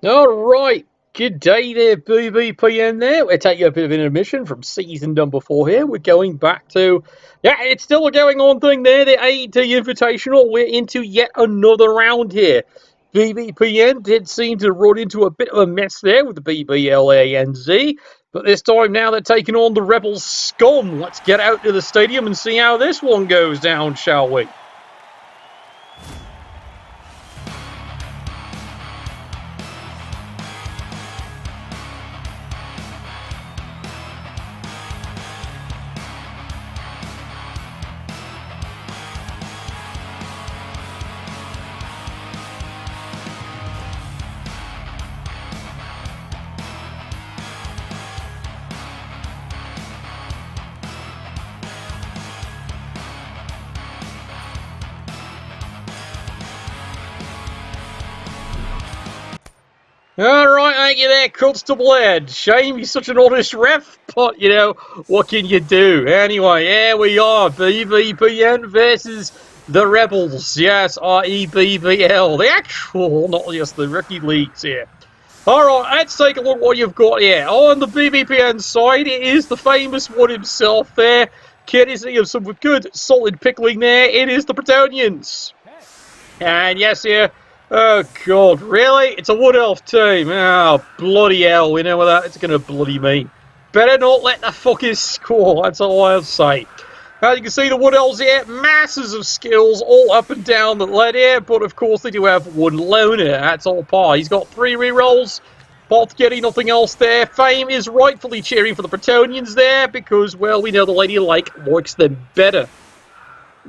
Alright, good day there, BBPN there. We'll take you a bit of an intermission from season number 4 here. We're going back to, it's still a going on thing there, the AET Invitational. We're into yet another round here. BBPN did seem to run into a bit of a mess there with the BBLANZ, but this time now they're taking on the REBBL scum. Let's get out to the stadium and see how this one goes down, shall we? Alright, thank you there, Constable Ed. Shame he's such an honest ref, but, what can you do? Anyway, here we are, BBPN versus the Rebels. Yes, REBBL, the actual, not just the rookie leagues here. Alright, let's take a look at what you've got here. On the BBPN side, it is the famous one himself there. Courtesy of some good, solid pickling there, it is the Bretonians. And yes, here... Oh, God, really? It's a Wood Elf team. Oh, bloody hell. We know what that it's going to bloody mean. Better not let the fuckers score. That's all I'll say. As you can see, the Wood Elves here, masses of skills all up and down the lead here, but of course they do have one loner. That's all par. He's got 3 rerolls. Both getting nothing else there. Fame is rightfully cheering for the Bretonians there because, well, we know the Lady Lake likes them better.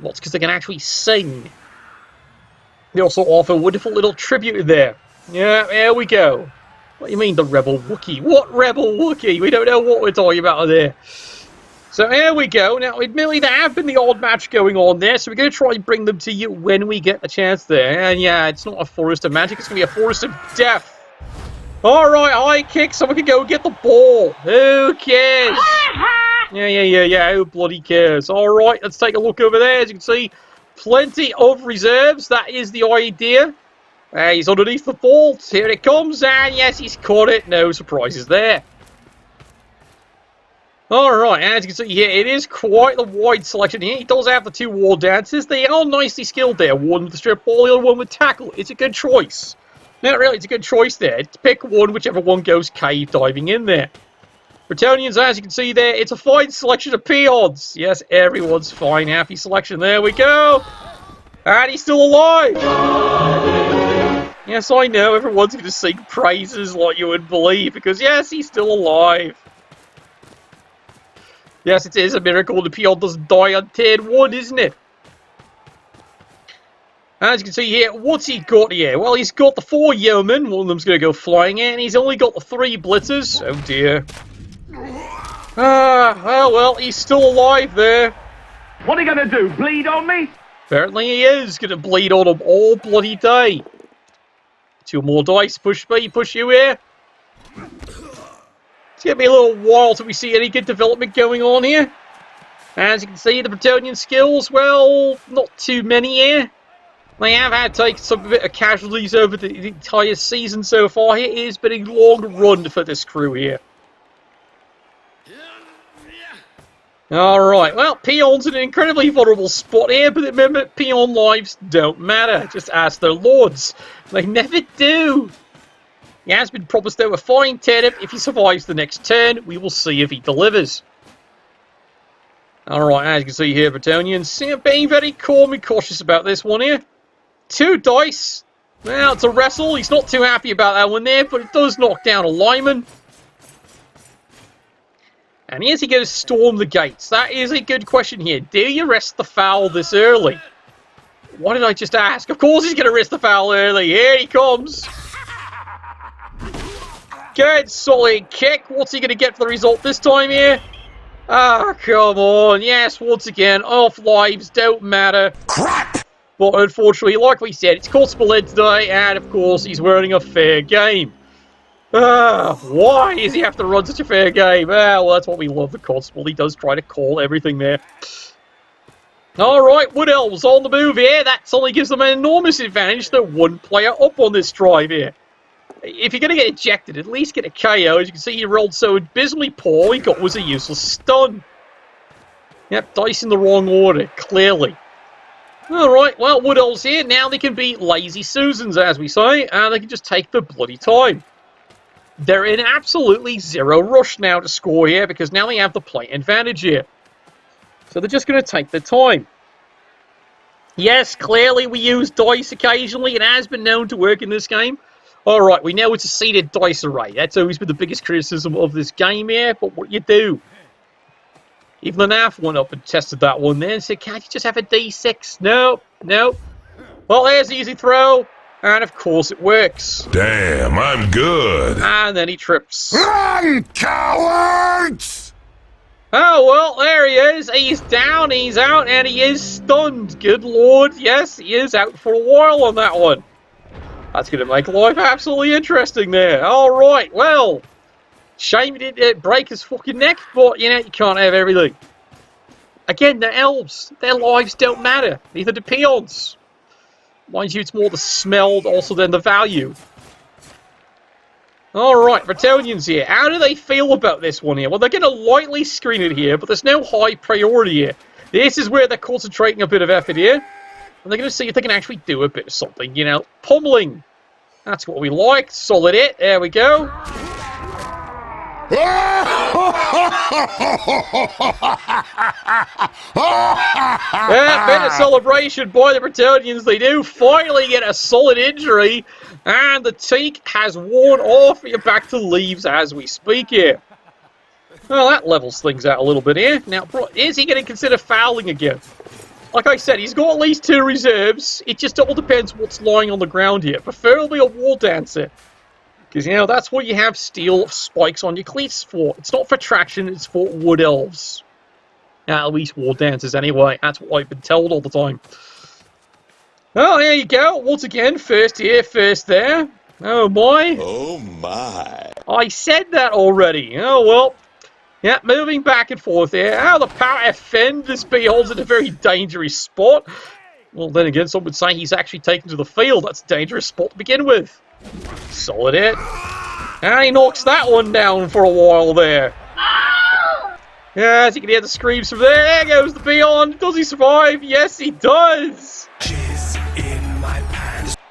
Well, it's because they can actually sing. They also offer a wonderful little tribute there. Yeah, there we go. What do you mean, the Rebel Wookiee? What Rebel Wookiee? We don't know what we're talking about there. So here we go. Now, admittedly, there have been the odd match going on there, so we're going to try and bring them to you when we get the chance there. And yeah, it's not a Forest of Magic, it's going to be a Forest of Death. Alright, high kick, someone can go get the ball. Who cares? Yeah, who bloody cares? Alright, let's take a look over there. As you can see, plenty of reserves. That is the idea. He's underneath the vault. Here it comes. And yes, he's caught it. No surprises there. Alright, as you can see here, it is quite the wide selection here. He does have the 2 wall dances. They are nicely skilled there. One with the strip ball, the other one with tackle. It's a good choice. No, really, it's a good choice there. Pick one, whichever one goes cave diving in there. Bretonians, as you can see there, it's a fine selection of peons. Yes, everyone's fine. Happy selection. There we go. And he's still alive. Yes, I know. Everyone's going to sing praises like you would believe. Because, yes, he's still alive. Yes, it is a miracle the peon doesn't die on turn 1, isn't it? As you can see here, what's he got here? Well, he's got the 4 yeomen. One of them's going to go flying in. He's only got the 3 blitzers. Oh, dear. Well, he's still alive there. What are you going to do, bleed on me? Apparently he is going to bleed on him all bloody day. 2 more dice. Push me, push you here. It's going to be a little while till we see any good development going on here. As you can see, the Bretonian skills, well, not too many here. They have had to take some bit of casualties over the entire season so far. It has been a long run for this crew here. Alright, well, peons in an incredibly vulnerable spot here, but remember, peon lives don't matter. Just ask their lords. They never do. He has been promised, though, a fine turnip. If he survives the next turn, we will see if he delivers. Alright, as you can see here, Bretonians being very calm and cautious about this one here. 2 dice. Well, it's a wrestle. He's not too happy about that one there, but it does knock down a lineman. And is he going to storm the gates? That is a good question here. Do you rest the foul this early? What did I just ask? Of course he's going to rest the foul early. Here he comes. Good, solid kick. What's he going to get for the result this time here? Ah, come on. Yes, once again, off lives don't matter. Crap! But unfortunately, like we said, it's Constable Ed today, and of course he's wearing a fair game. Why does he have to run such a fair game? Well, that's what we love the Constable. He does try to call everything there. Alright, Wood Elves on the move here. That suddenly gives them an enormous advantage. They're 1 player up on this drive here. If you're going to get ejected, at least get a KO. As you can see, he rolled so abysmally poor, all he got was a useless stun. Yep, dice in the wrong order, clearly. Alright, well, Wood Elves here. Now they can be lazy Susans, as we say, and they can just take the bloody time. They're in absolutely zero rush now to score here, because now they have the play advantage here. So they're just going to take their time. Yes, clearly we use dice occasionally. It has been known to work in this game. Alright, we know it's a seeded dice array. That's always been the biggest criticism of this game here, but what do you do? Even the NAF went up and tested that one there and said, can't you just have a D6? No, no. Well, there's the easy throw, and of course it works. Damn, I'm good. And then he trips. Run, cowards! Oh, well, there he is. He's down, he's out, and he is stunned. Good lord, yes, he is out for a while on that one. That's going to make life absolutely interesting there. Alright, well, shame he didn't break his fucking neck, but, you know, you can't have everything. Again, they're elves. Their lives don't matter. Neither do peons. Mind you, it's more the smell also than the value. Alright, Bretonians here. How do they feel about this one here? Well, they're going to lightly screen it here, but there's no high priority here. This is where they're concentrating a bit of effort here. And they're going to see if they can actually do a bit of something, you know. Pummeling. That's what we like. Solid hit. There we go. Yeah, bit of celebration by the Bretonians. They do finally get a solid injury. And the teak has worn off. You're back to leaves as we speak here. Well, that levels things out a little bit here. Now, is he going to consider fouling again? Like I said, he's got at least 2 reserves. It just all depends what's lying on the ground here. Preferably a War Dancer. Because, you know, that's what you have steel spikes on your cleats for. It's not for traction, it's for Wood Elves. At least War Dancers anyway. That's what I've been told all the time. Oh, there you go. Once again, first here, first there. Oh, my. Oh, my. I said that already. Oh, well. Yeah, moving back and forth here. How the power FN this beholds in a very dangerous spot. Well, then again, some would say he's actually taken to the field. That's a dangerous spot to begin with. Solid hit. And he knocks that one down for a while there. Yeah, as you can hear the screams from there. There goes the Beyond. Does he survive? Yes, he does.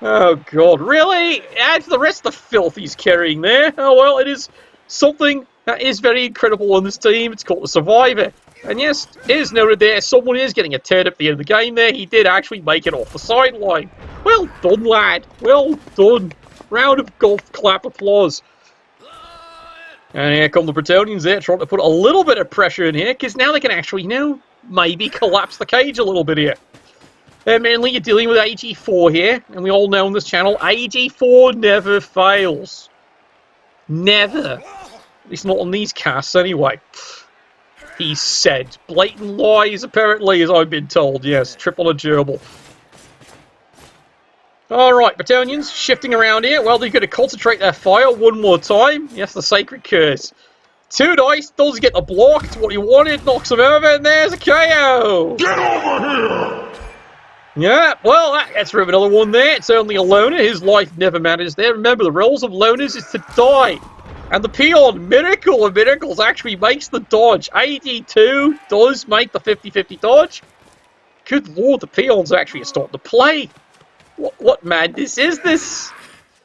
Oh, God. Really? Add to the rest of the filth he's carrying there. Oh, well, it is something that is very incredible on this team. It's called the Survivor. And yes, it is noted there, someone is getting a turn at the end of the game there. He did actually make it off the sideline. Well done, lad. Well done. Round of golf clap applause. And here come the Bretonians there, trying to put a little bit of pressure in here, because now they can actually, you know, maybe collapse the cage a little bit here. Mainly you're dealing with AG4 here, and we all know on this channel, AG4 never fails. Never. At least not on these casts, anyway. He said. Blatant lies, apparently, as I've been told. Yes, triple a gerbil. Alright, Bretonians, shifting around here. Well, they're going to concentrate their fire one more time. Yes, the Sacred Curse. 2 dice, does get the block. It's what he wanted, knocks him over, and there's a KO! Get over here! Yeah, well, that gets rid of another one there. It's only a loner. His life never matters there. Remember, the rules of loners is to die. And the peon, miracle of miracles, actually makes the dodge. AD2 does make the 50-50 dodge. Good lord, the peons actually are starting to play. What madness is this?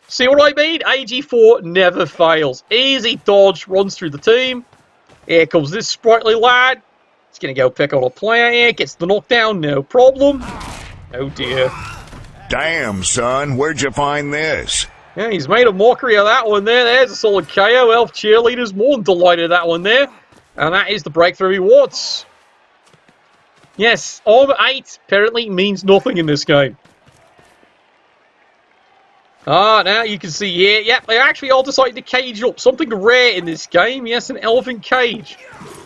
See what I mean? AG4 never fails. Easy dodge, runs through the team. Here comes this sprightly lad. He's going to go pick on a player here. Gets the knockdown, no problem. Oh dear. Damn, son, where'd you find this? Yeah, he's made a mockery of that one there. There's a solid KO. Elf cheerleaders more than delighted at that one there. And that is the breakthrough he wants. Yes, armor 8 apparently means nothing in this game. Ah, now you can see here. Yep, they actually all decided to cage up. Something rare in this game. Yes, an elven cage.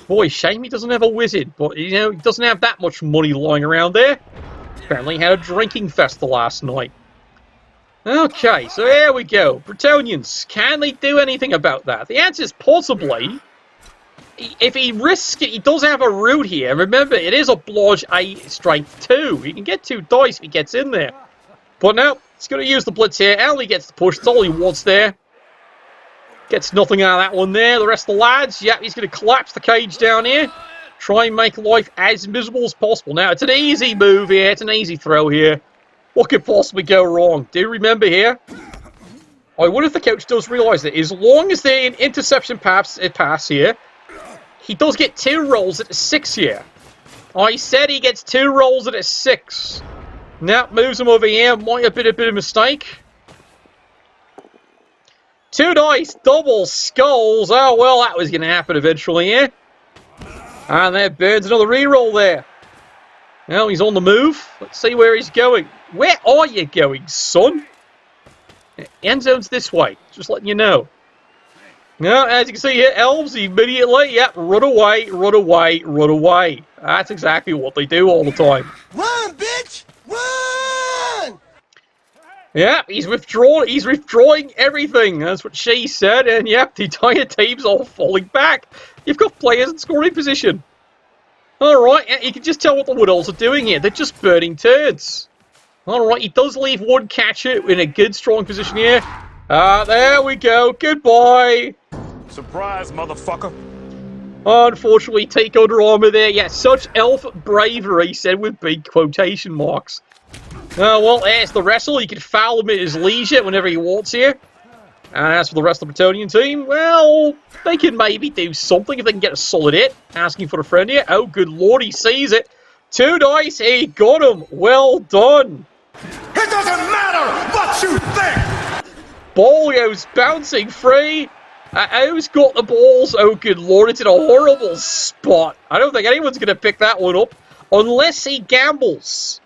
Boy, shame he doesn't have a wizard. But, you know, he doesn't have that much money lying around there. Apparently he had a drinking fest the last night. Okay, so here we go. Bretonians, can they do anything about that? The answer is possibly. If he risks it, he does have a route here. Remember, it is a blodge 8 strength 2. He can get 2 dice if he gets in there. But no, he's going to use the blitz here. Only gets the push. That's all he wants there. Gets nothing out of that one there. The rest of the lads, yeah, he's going to collapse the cage down here. Try and make life as miserable as possible. Now, it's an easy move here. It's an easy throw here. What could possibly go wrong? Do you remember here? I wonder if the coach does realise that as long as they're in interception pass here, he does get 2 rolls at a 6 here. I said he gets 2 rolls at a 6. Now, moves him over here. Might have been a bit of a mistake. 2 dice, double skulls. Oh, well, that was going to happen eventually here. And there, Burns another reroll there. Now he's on the move. Let's see where he's going. Where are you going, son? End zone's this way. Just letting you know. Now, as you can see here, Elves immediately, yep, run away, run away, run away. That's exactly what they do all the time. Run, bitch! Run! Yeah, he's withdrawn. He's withdrawing everything. That's what she said. And yep, the entire team's all falling back. You've got players in scoring position. Alright, you can just tell what the Wood Elves are doing here. They're just burning turds. Alright, he does leave one catcher in a good, strong position here. There we go. Goodbye. Surprise, motherfucker. Unfortunately, take Under Armour there. Yeah, such elf bravery, said with big quotation marks. Well, there's the wrestle. He can foul him at his leisure whenever he wants here. And as for the rest of the Bretonian team, well, they can maybe do something if they can get a solid hit. Asking for a friend here. Oh, good lord, he sees it. 2 dice, he got him. Well done. It doesn't matter what you think! Ball goes bouncing free. Who's got the balls? Oh, good lord, it's in a horrible spot. I don't think anyone's going to pick that one up unless he gambles.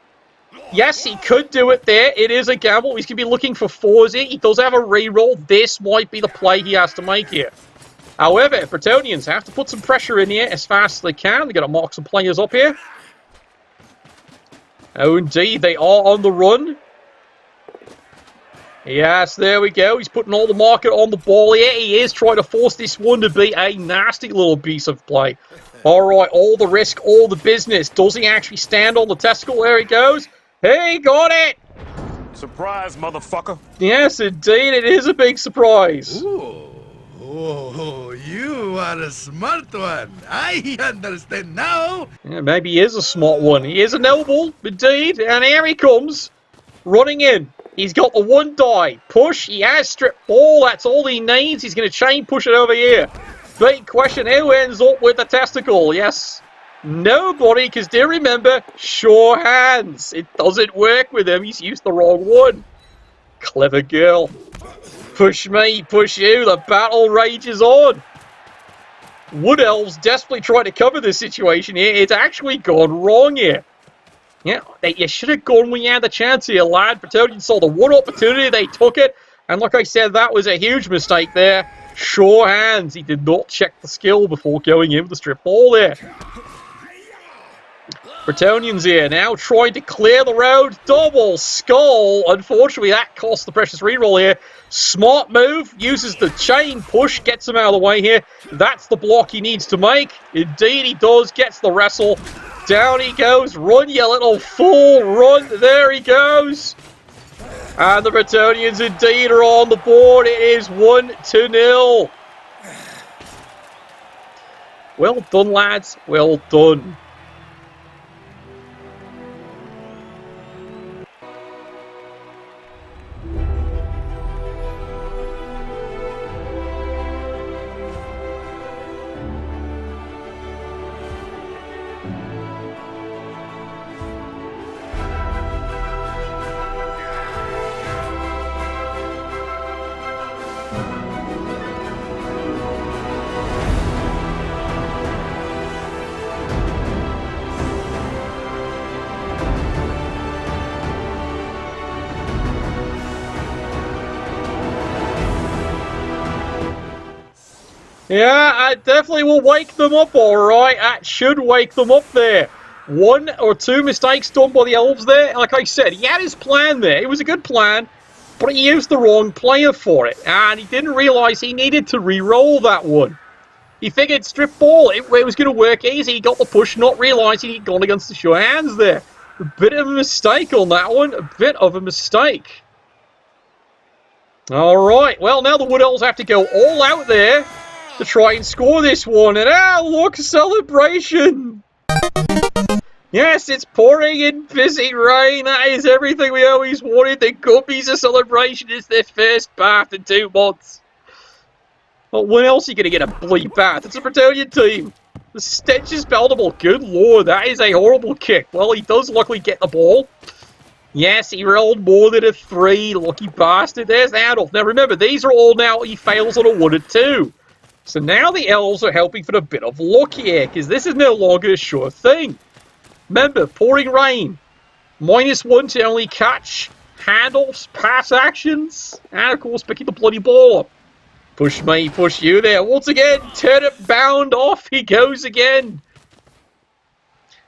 Yes, he could do it there. It is a gamble. He's going to be looking for 4s here. He does have a reroll. This might be the play he has to make here. However, Bretonians have to put some pressure in here as fast as they can. They're going to mark some players up here. Oh, indeed, they are on the run. Yes, there we go. He's putting all the market on the ball here. He is trying to force this one to be a nasty little piece of play. All right, all the risk, all the business. Does he actually stand on the testicle? There he goes. He got it! Surprise, motherfucker. Yes, indeed, it is a big surprise. Ooh, you are a smart one. I understand now. Yeah, maybe he is a smart one. He is a noble, indeed. And here he comes, running in. He's got the 1 die. Push, he has strip ball. That's all he needs. He's going to chain push it over here. Big question, who ends up with the testicle? Yes, nobody, because do remember, sure hands. It doesn't work with him. He's used the wrong one. Clever girl. Push me, push you. The battle rages on. Wood Elves desperately trying to cover this situation here. It's actually gone wrong here. Yeah, you should have gone when you had the chance here, lad. Bretonians saw the one opportunity, they took it. And like I said, that was a huge mistake there. Sure hands. He did not check the skill before going in with the strip ball there. Bretonians here now trying to clear the road. Double skull. Unfortunately, that cost the precious reroll here. Smart move. Uses the chain push. Gets him out of the way here. That's the block he needs to make. Indeed, he does. Gets the wrestle. Down he goes. Run, you little fool. Run. There he goes. And the Bretonians indeed are on the board. It is 1-0. Well done, lads. Well done. Yeah, I definitely will wake them up, alright. That should wake them up there. 1 or 2 mistakes done by the Elves there. Like I said, he had his plan there. It was a good plan, but he used the wrong player for it. And he didn't realise he needed to re-roll that one. He figured strip ball, it was going to work easy. He got the push, not realising he'd gone against the sure hands there. A bit of a mistake on that one. A bit of a mistake. Alright, well, now the Wood Elves have to go all out there to try and score this one. And look, celebration! Yes, it's pouring in pissing rain. That is everything we always wanted. The Guppies of celebration is their first bath in 2 months. But when else are you going to get a bloody bath? It's a Bretonian team. The stench is palatable. Good lord, that is a horrible kick. Well, he does luckily get the ball. Yes, he rolled more than a 3. Lucky bastard. There's Adolf. Now remember, these are all now he fails on a 1 and 2. So now the Elves are helping for a bit of luck here, because this is no longer a sure thing. Remember, pouring rain. -1 to only catch, handoffs, pass actions, and of course picking the bloody ball up. Push me, push you there. Once again, turnip bound, off he goes again.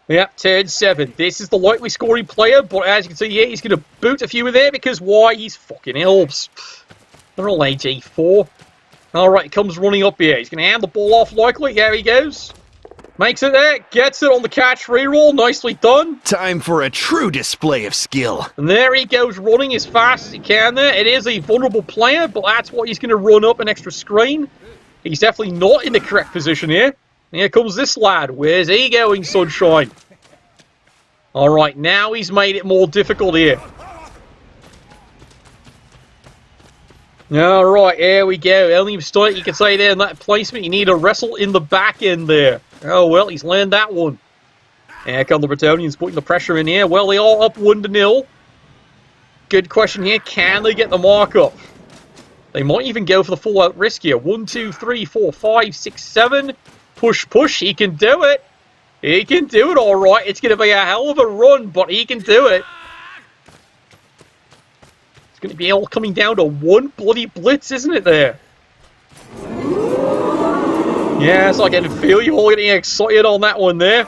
Yep, turn 7. This is the likely scoring player, but as you can see here, he's going to boot a few in there because why? He's fucking Elves. They're all AG4. Alright, comes running up here. He's going to hand the ball off likely. There he goes. Makes it there. Gets it on the catch reroll. Nicely done. Time for a true display of skill. And there he goes, running as fast as he can there. It is a vulnerable player, but that's what he's going to run up an extra screen. He's definitely not in the correct position here. Here comes this lad. Where's he going, Sunshine? Alright, now he's made it more difficult here. Alright, here we go. Only mistake you can say there in that placement, you need to wrestle in the back end there. Oh, well, he's learned that one. Here come the Bretonians putting the pressure in here. Well, they are up 1-0. Good question here. Can they get the mark up? They might even go for the full-out risk here. 1, 2, 3, 4, 5, 6, 7. Push, push. He can do it. He can do it all right. It's going to be a hell of a run, but he can do it. It's going to be all coming down to one bloody blitz, isn't it there? Yes, I can feel you all getting excited on that one there.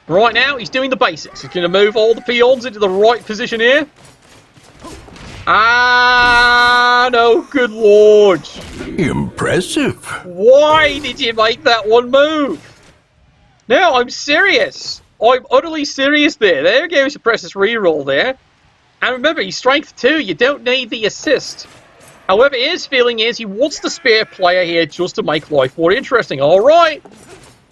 Right now, he's doing the basics. He's going to move all the peons into the right position here. Ah, no, good lord. Impressive. Why did you make that one move? No, I'm serious. I'm utterly serious there. There goes the precious reroll there. And remember, he's strength 2. You don't need the assist. However, his feeling is he wants the spare player here just to make life more interesting. All right.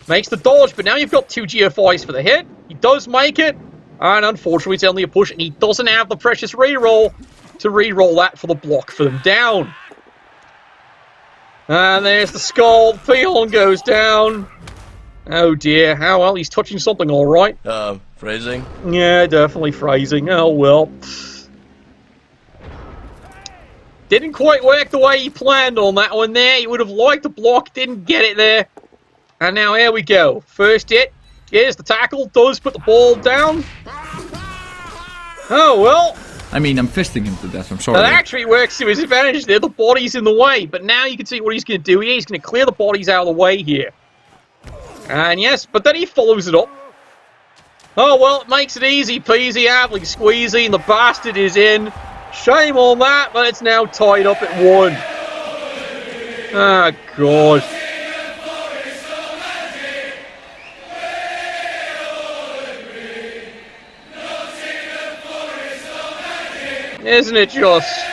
Makes the dodge, but now you've got 2 GFIs for the hit. He does make it. And unfortunately, it's only a push, and he doesn't have the precious reroll to reroll that for the block for them down. And there's the skull. Peon goes down. Oh dear. How well, he's touching something all right. Phrasing? Yeah, definitely phrasing. Oh well. Didn't quite work the way he planned on that one there. He would have liked the block, didn't get it there. And now here we go. First hit. Here's the tackle. Does put the ball down. Oh well. I mean, I'm fisting him to death, I'm sorry. That actually works to his advantage there. The body's in the way. But now you can see what he's going to do here. He's going to clear the bodies out of the way here. And yes, but then he follows it up. Oh, well, it makes it easy peasy, apply squeezy, and the bastard is in. Shame on that, but it's now tied up at 1. Ah, God. Isn't it just?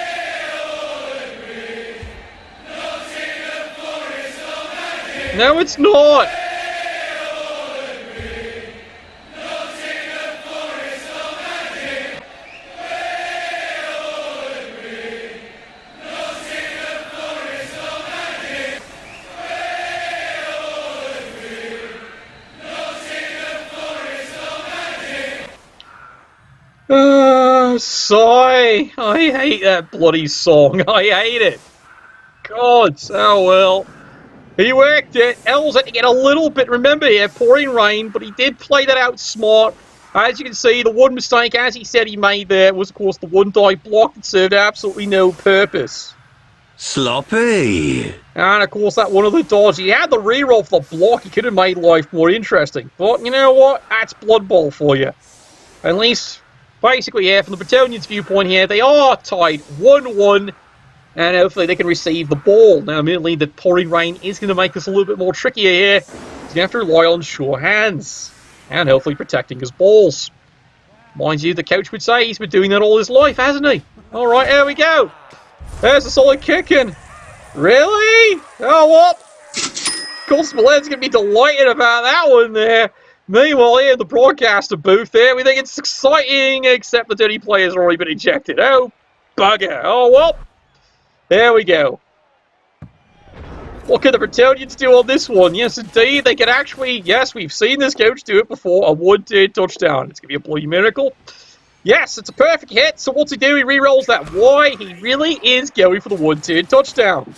No, it's not. Sigh. I hate that bloody song. I hate it. God, oh well. He worked it. Elves had to get a little bit, remember here, pouring rain, but he did play that out smart. As you can see, the one mistake, as he said he made there, was of course the one dive block that served absolutely no purpose. Sloppy. And of course that one of the dodge, he had the reroll for the block, he could have made life more interesting. But you know what? That's Blood Bowl for you. At least, basically, yeah, from the Bretonians' viewpoint here, they are tied 1-1. And hopefully they can receive the ball. Now, admittedly, the pouring rain is going to make this a little bit more trickier here. He's going to have to rely on sure hands. And hopefully protecting his balls. Mind you, the coach would say he's been doing that all his life, hasn't he? All right, here we go. There's a solid kicking. Really? Oh, what? Constable Ed's going to be delighted about that one there. Meanwhile, here in the broadcaster booth there, we think it's exciting, except the dirty player's already been ejected. Oh, bugger. Oh, well. There we go. What can the Bretonians do on this one? Yes, indeed. They can actually, yes, we've seen this coach do it before. A one-turn touchdown. It's going to be a bloody miracle. Yes, it's a perfect hit. So what's he do? He re-rolls that Y. He really is going for the one-turn touchdown.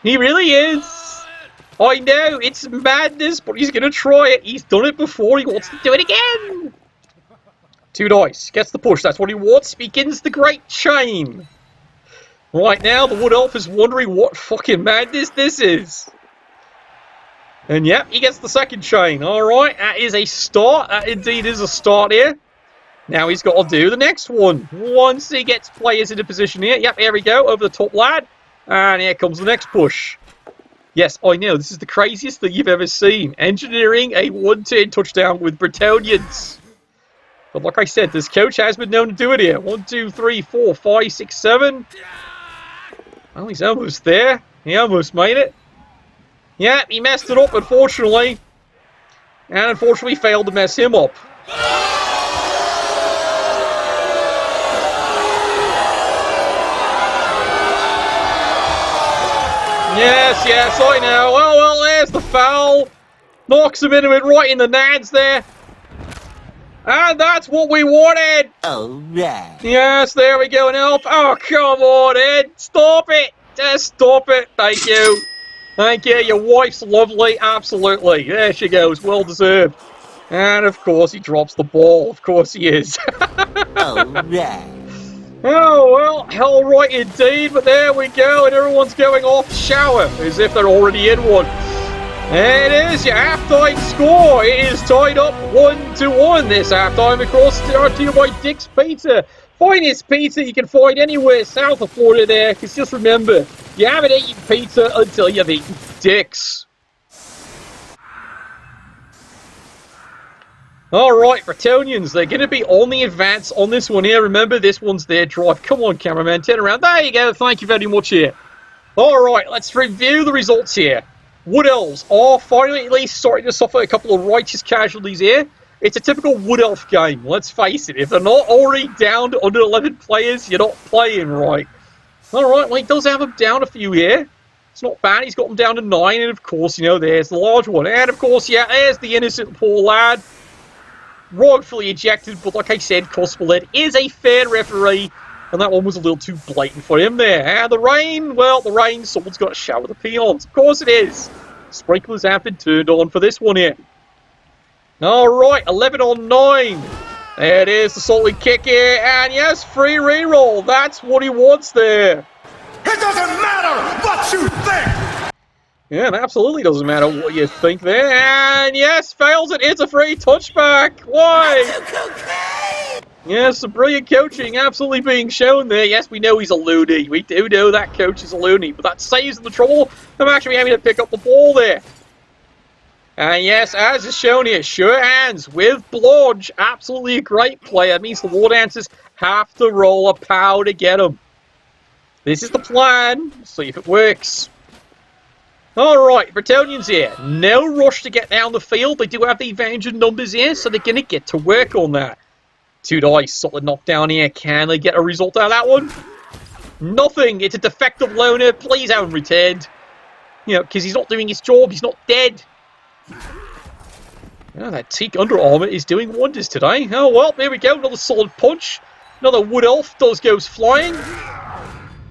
He really is. I know, it's madness, but he's going to try it. He's done it before. He wants to do it again. 2 dice. Gets the push. That's what he wants. Begins the great chain. Right now, the Wood Elf is wondering what fucking madness this is. And yep, he gets the second chain. Alright, that is a start. That indeed is a start here. Now he's got to do the next one. Once he gets players into position here. Yep, here we go. Over the top lad. And here comes the next push. Yes, I know, this is the craziest thing you've ever seen. Engineering a one-turn touchdown with Bretonians. But like I said, this coach has been known to do it here. 1, 2, 3, 4, 5, 6, 7. Well, he's almost there. He almost made it. Yeah, he messed it up, unfortunately. And unfortunately failed to mess him up. Yes, I know. Oh, well, there's the foul. Knocks him into it right in the nads there. And that's what we wanted. All right. Yes, there we go, an elf. Oh, come on, Ed. Stop it. Just stop it. Thank you. Thank you. Your wife's lovely. Absolutely. There she goes. Well deserved. And, of course, he drops the ball. Of course he is. All right. Oh, well, all right indeed, but there we go, and everyone's going off shower, as if they're already in one. And it is your halftime score. It is tied up 1-1 this halftime, across to you by Dick's Pizza. Finest pizza you can find anywhere south of Florida there, because just remember, you haven't eaten pizza until you've eaten Dick's. Alright, Bretonians, they're going to be on the advance on this one here. Remember, this one's their drive. Come on, cameraman, turn around. There you go. Thank you very much here. Alright, let's review the results here. Wood Elves are finally at least starting to suffer a couple of righteous casualties here. It's a typical Wood Elf game, let's face it. If they're not already down to under 11 players, you're not playing right. Alright, well, he does have them down a few here. It's not bad. He's got them down to 9, and of course, you know, there's the large one. And of course, yeah, there's the innocent poor lad. Wrongfully ejected, but like I said, Constable Ed is a fair referee, and that one was a little too blatant for him there. And the rain, well, the rain, someone's got to shower the peons. Of course it is. Sprinklers have been turned on for this one here. Alright, 11 on 9. There it is, the solid kick here, and yes, free reroll. That's what he wants there. It doesn't matter what you think! Yeah, it absolutely doesn't matter what you think there. And yes, fails it. It's a free touchback. Why? Yes, some brilliant coaching absolutely being shown there. Yes, we know he's a loony. We do know that coach is a loony. But that saves the trouble of actually having to pick up the ball there. And yes, as is shown here, sure hands with Blodge. Absolutely a great play. That means the War Dancers have to roll a pow to get him. This is the plan. Let's see if it works. Alright, Bretonians here. No rush to get down the field. They do have the advantage in numbers here, so they're going to get to work on that. 2 dice, solid knockdown here. Can they get a result out of that one? Nothing. It's a defective loner. Please have him returned. You know, because he's not doing his job. He's not dead. Oh, that teak Under Armour is doing wonders today. Oh, well, there we go. Another solid punch. Another Wood Elf goes flying.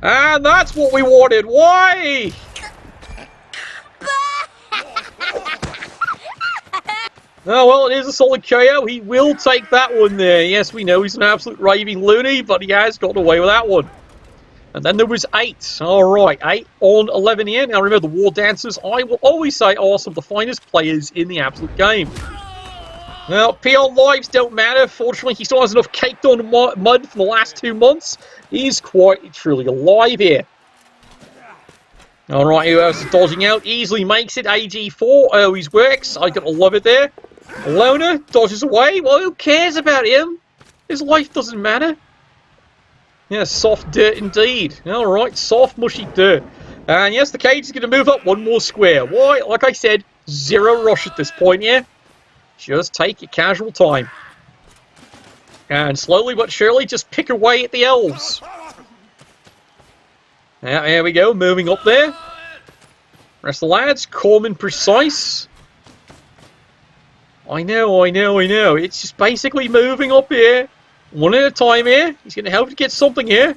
And that's what we wanted. Why? Oh, well, it is a solid KO. He will take that one there. Yes, we know he's an absolute raving loony, but he has gotten away with that one. And then there was 8. Alright, 8 on 11 here. Now remember, the War Dancers, I will always say, are some of the finest players in the absolute game. Well, peon lives don't matter. Fortunately, he still has enough caked on mud from the last 2 months. He's quite truly alive here. Alright, who else is dodging out? Easily makes it. AG4 always works. I gotta love it there. Loner dodges away. Well, who cares about him? His life doesn't matter. Yeah, soft dirt indeed. Alright, soft, mushy dirt. And yes, the cage is going to move up one more square. Why? Like I said, zero rush at this point, yeah? Just take your casual time. And slowly but surely, just pick away at the elves. Now, there we go, moving up there. Rest of the lads, calm and precise. I know. It's just basically moving up here. One at a time here. He's going to help to get something here.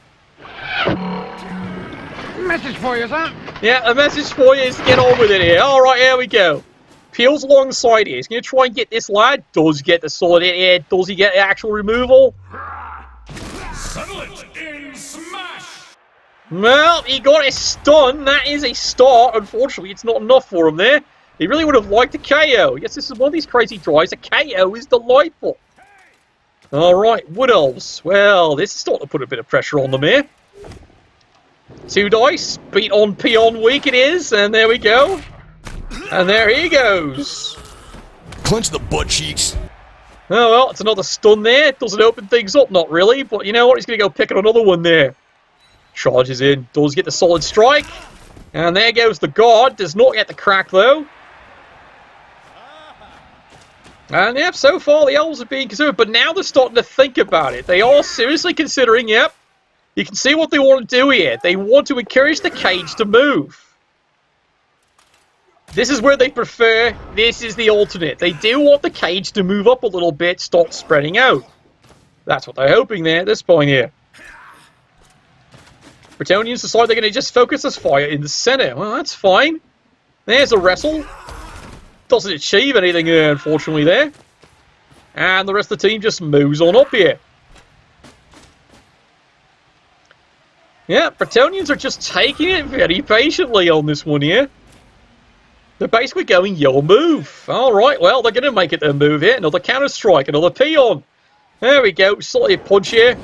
Message for you, sir. Yeah, a message for you is to get on with it here. Alright, here we go. Peels alongside here. He's going to try and get this lad. Does get the sword in here. Does he get the actual removal? Settle it in smash. Well, he got a stun. That is a start. Unfortunately, it's not enough for him there. He really would have liked a KO. Yes, this is one of these crazy drives. A KO is delightful. Alright, Wood Elves. Well, this is starting to put a bit of pressure on them here. 2 dice. Beat on peon week it is. And there we go. And there he goes. Clench the butt cheeks. Oh, well, it's another stun there. Doesn't open things up, not really. But you know what? He's going to go pick another one there. Charges in. Does get the solid strike. And there goes the guard. Does not get the crack, though. And, yep, so far the elves are being considered. But now they're starting to think about it. They are seriously considering, yep. You can see what they want to do here. They want to encourage the cage to move. This is where they prefer. This is the alternate. They do want the cage to move up a little bit, stop spreading out. That's what they're hoping there at this point here. Bretonians decide they're going to just focus this fire in the center. Well, that's fine. There's a wrestle. Doesn't achieve anything there, unfortunately, there. And the rest of the team just moves on up here. Yeah, Bretonians are just taking it very patiently on this one here. They're basically going, your move. Alright, well, they're going to make it their move here. Another counter-strike, another peon. There we go, solid punch here.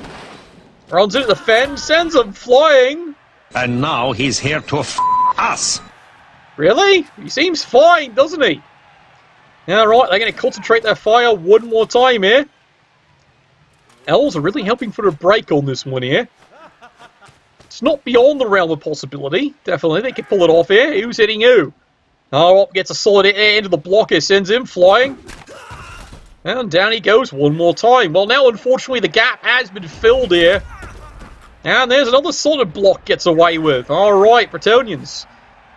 Runs into the fence, sends them flying. And now he's here to us. Really? He seems fine, doesn't he? Alright, they're going to concentrate their fire one more time here. Elves are really helping put a break on this one here. It's not beyond the realm of possibility. Definitely, they could pull it off here. Who's hitting who? Oh, gets a solid hit into the blocker, sends him flying. And down he goes one more time. Well, now, unfortunately, the gap has been filled here. And there's another solid block gets away with. Alright, Bretonians.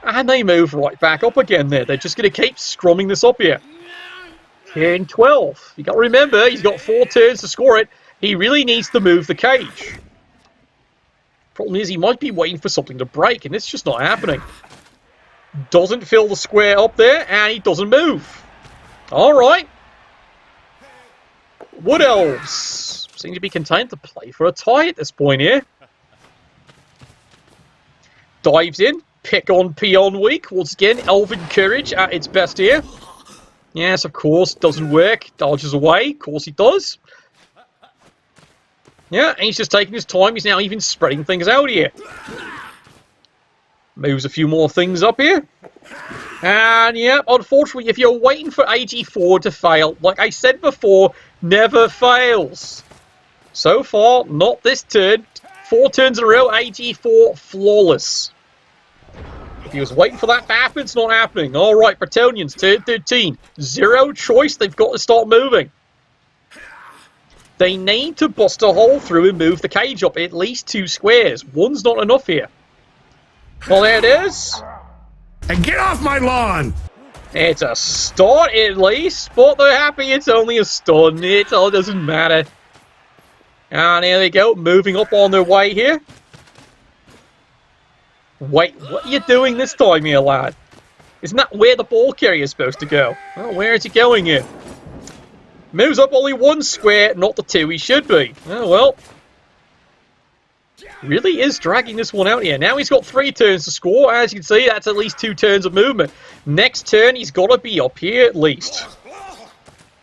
And they move right back up again there. They're just going to keep scrumming this up here. Turn 12. You got to remember, he's got 4 turns to score it. He really needs to move the cage. Problem is, he might be waiting for something to break, and it's just not happening. Doesn't fill the square up there, and he doesn't move. Alright. Wood Elves seem to be content to play for a tie at this point here. Dives in. Pick on peon week. Once again, Elven Courage at its best here. Yes, of course, doesn't work. Dodges away. Of course he does. Yeah, and he's just taking his time. He's now even spreading things out here. Moves a few more things up here. And, yeah, unfortunately, if you're waiting for AG4 to fail, like I said before, never fails. So far, not this turn. 4 turns in a row, AG4 flawless. If he was waiting for that to happen, it's not happening. Alright, Bretonians, turn 13. Zero choice, they've got to start moving. They need to bust a hole through and move the cage up at least 2 squares. One's not enough here. Well, there it is. And get off my lawn! It's a start at least, but they're happy it's only a stun. It all doesn't matter. And here they go, moving up on their way here. Wait, what are you doing this time here, lad? Isn't that where the ball carrier is supposed to go? Well, where is he going here? Moves up only 1 square, not the 2 he should be. Oh, well. Really is dragging this one out here. Now he's got 3 turns to score. As you can see, that's at least 2 turns of movement. Next turn, he's got to be up here at least.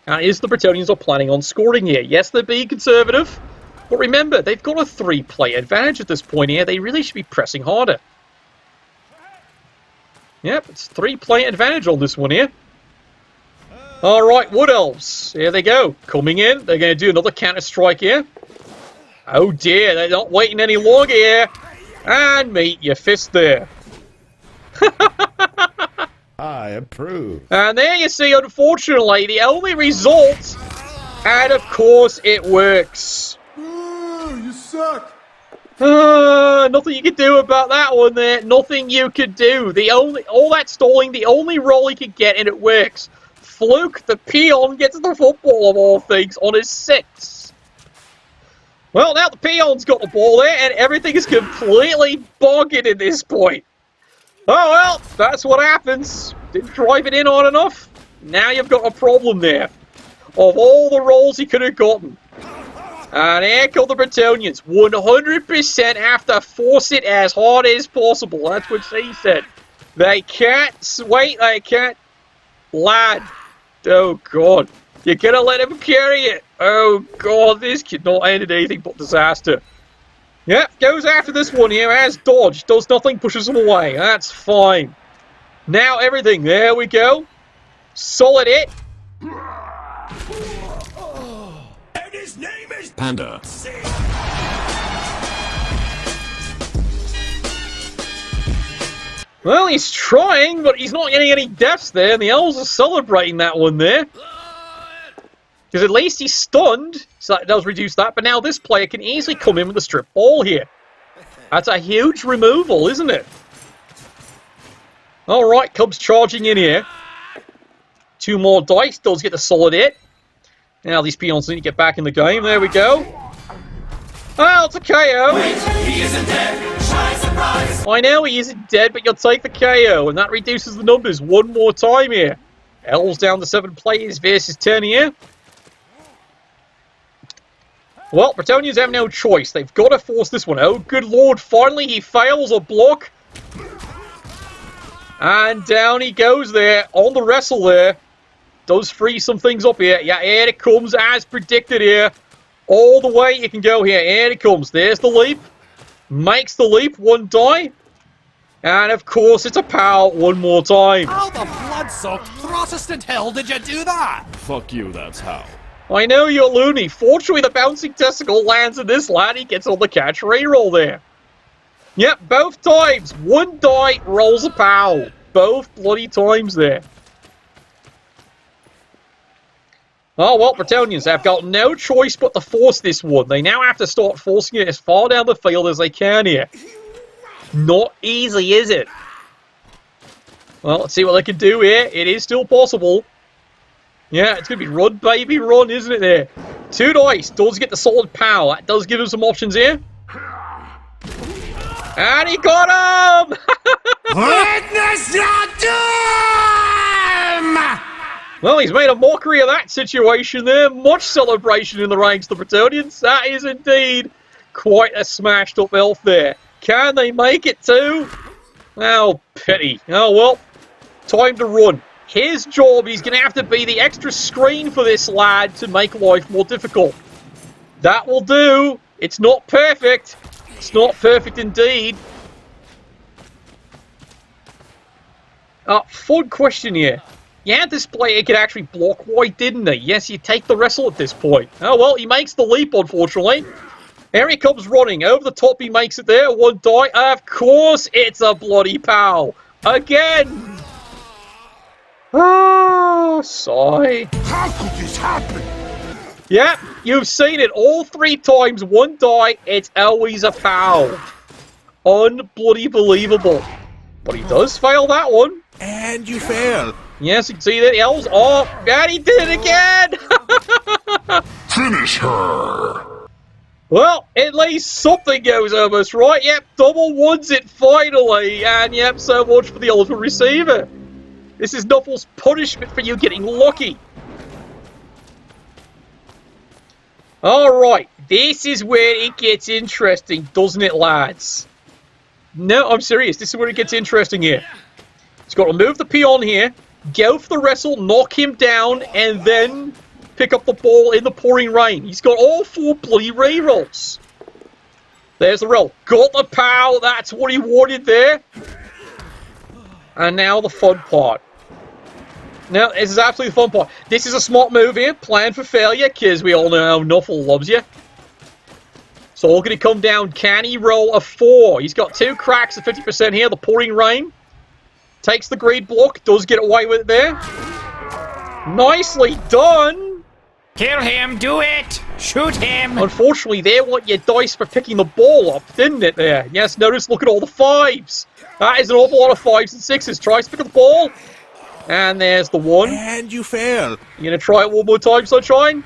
Now, is the Bretonians are planning on scoring here? Yes, they're being conservative. But remember, they've got a 3-play advantage at this point here. They really should be pressing harder. Yep, it's 3-play advantage on this one here. Alright, Wood Elves. Here they go. Coming in. They're going to do another counter-strike here. Oh dear, they're not waiting any longer here. And meet your fist there. I approve. And there you see, unfortunately, the only result. And of course, it works. You suck. Nothing you could do about that one there. Nothing you could do. All that stalling, the only roll he could get, and it works. Fluke, the peon, gets the football of all things on his 6. Well, now the peon's got the ball there, and everything is completely bogging at this point. Oh, well, that's what happens. Didn't drive it in on enough. Now you've got a problem there. Of all the rolls he could have gotten. And here come the Bretonians. 100% have to force it as hard as possible. That's what she said. They can't wait. They can't. Lad. Oh, God. You're going to let him carry it. Oh, God. This could not end in anything but disaster. Yep, goes after this one here. Has dodge. Does nothing. Pushes him away. That's fine. Now everything. There we go. Solid hit. And his name is Panda. Well, he's trying, but he's not getting any deaths there, and the Elves are celebrating that one there. Because at least he's stunned, so that does reduce that, but now this player can easily come in with a strip ball here. That's a huge removal, isn't it? Alright, Cubs charging in here. 2 more dice, does get the solid hit. Now these peons need to get back in the game, there we go. Well, it's a KO. Wait, he isn't dead. Surprise, surprise. I know he isn't dead, but you'll take the KO, and that reduces the numbers one more time here. Elves down to 7 players versus 10 here. Well, Bretonians have no choice. They've got to force this one. Oh, good lord. Finally, he fails a block. And down he goes there on the wrestle there. Does free some things up here. Yeah, here it comes as predicted here. All the way you can go here. Here it comes. There's the leap. Makes the leap. 1 die. And of course, it's a pow one more time. How the blood-soaked Protestant hell did you do that? Fuck you, that's how. I know you're loony. Fortunately, the bouncing testicle lands in this lad. He gets on the catch reroll there. Yep, both times. 1 die, rolls a pow. Both bloody times there. Oh, well, Bretonians have got no choice but to force this one. They now have to start forcing it as far down the field as they can here. Not easy, is it? Well, let's see what they can do here. It is still possible. Yeah, it's going to be run, baby, run, isn't it there? 2 dice. Does get the solid power. That does give him some options here. And he got him! Witness your doom! Well, he's made a mockery of that situation there. Much celebration in the ranks of the Bretonians. That is indeed quite a smashed up elf there. Can they make it too? Oh, pity. Oh, well. Time to run. His job, he's going to have to be the extra screen for this lad to make life more difficult. That will do. It's not perfect. It's not perfect indeed. Fun question here. Yeah, this player could actually block. Why didn't he? Yes, you take the wrestle at this point. Oh, well, he makes the leap, unfortunately. Here he comes running. Over the top, he makes it there. 1 die. Of course, it's a bloody pow. Again. Ah, sigh. How could this happen? Yep, you've seen it all 3 times. 1 die. It's always a pow. Unbloody believable. But he does fail that one. And you fail. Yes, you can see that. The Elves. Oh, and he did it again. Finish her. Well, at least something goes almost right. Yep, double ones it finally. And yep, so much for the ultimate receiver. This is Nuffle's punishment for you getting lucky. Alright, this is where it gets interesting, doesn't it, lads? No, I'm serious. This is where it gets interesting here. He's got to move the peon here, go for the wrestle, knock him down, and then pick up the ball in the pouring rain. He's got all 4 bloody rerolls. There's the roll. Got the pow. That's what he wanted there. And now the fun part. Now, this is absolutely the fun part. This is a smart move here, plan for failure, because we all know how Nuffle loves you. So all going to come down. Can he roll a 4? He's got 2 cracks at 50% here. The pouring rain. Takes the greed block. Does get away with it there. Nicely done. Kill him, do it! Shoot him! Unfortunately, they want your dice for picking the ball up, didn't it there? Yes, notice, look at all the 5s. That is an awful lot of 5s and 6s. Tries to pick up the ball. And there's the 1. And you fail. You going to try it one more time, Sunshine?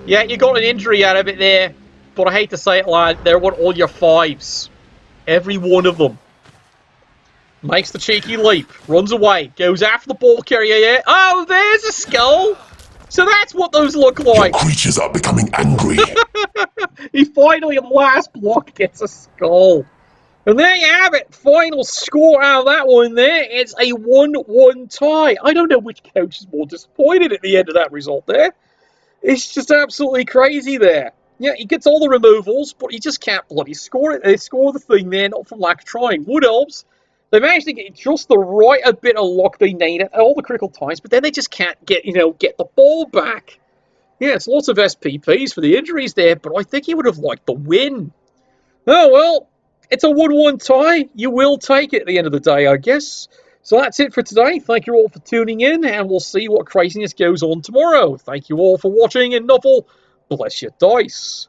Yeah, you got an injury out of it there, but I hate to say it, lad, there were all your 5s. Every one of them. Makes the cheeky leap, runs away, goes after the ball carrier, yeah. Oh, there's a skull! So that's what those look like. Creatures are becoming angry. He finally, in the last block, gets a skull. And there you have it. Final score out of that one there. It's a 1-1 tie. I don't know which coach is more disappointed at the end of that result there. It's just absolutely crazy there. Yeah, he gets all the removals, but he just can't bloody score it. They score the thing there, not from lack of trying. Wood Elves, they managed to get just the right a bit of luck they need at all the critical times, but then they just can't get the ball back. Yeah, it's lots of SPPs for the injuries there, but I think he would have liked the win. Oh, well, it's a 1-1 tie. You will take it at the end of the day, I guess. So that's it for today. Thank you all for tuning in, and we'll see what craziness goes on tomorrow. Thank you all for watching, and Nuffle, bless your dice.